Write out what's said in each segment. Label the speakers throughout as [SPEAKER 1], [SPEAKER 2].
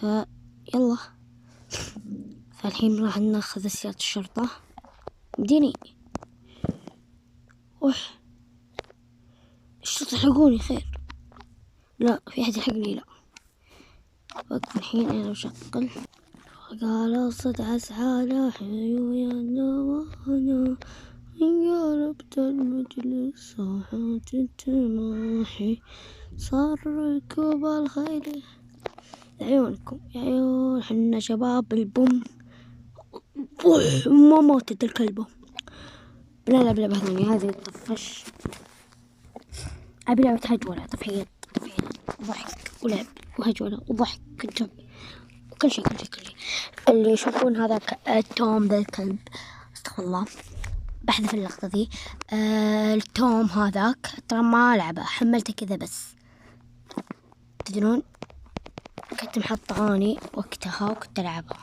[SPEAKER 1] يلا. فالحين راح ناخذ سيارة الشرطة. مديني. الشرطة يلحقوني خير. لا، في أحد يلحقني؟ لا. الحين أنا بشغل. قال صد عسعالة حيويا وانا قربت المجلس صاحت التماحي صار ركوب الخيل. عيونكم يا عيون حنا شباب البوم. ما موتت الكلبة. بنلعب لعبة ثانية هذه طفش. أبي لعبة هجولة تفحيط ضحك ولعب وهجولة وضحك كل شيء. اللي يشوفون هذاك توم ذا الكلب، استغفر الله بحذف اللقطة ذي. التوم هذاك ترى ما لعبه، حملته كذا بس. تدرون كنت محطة اني وقتها وكنت العبها.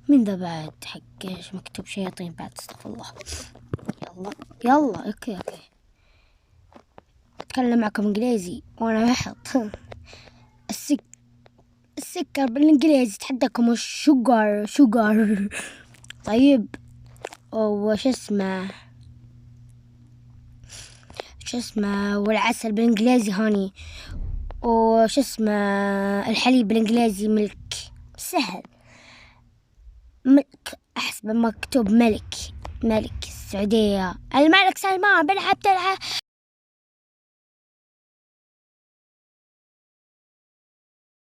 [SPEAKER 1] من ذا بعد حق ايش مكتوب شياطين بعد، استغفر الله. يلا اوكي اتكلم معكم انجليزي وانا بحط السكر بالانجليزي تحداكم الشوغر. طيب وش اسمه والعسل بالانجليزي هاني، وش اسمه الحليب بالانجليزي ملك. سهل. ملك احسب مكتوب ملك السعودية. الملك سلمان بنحب تلعب.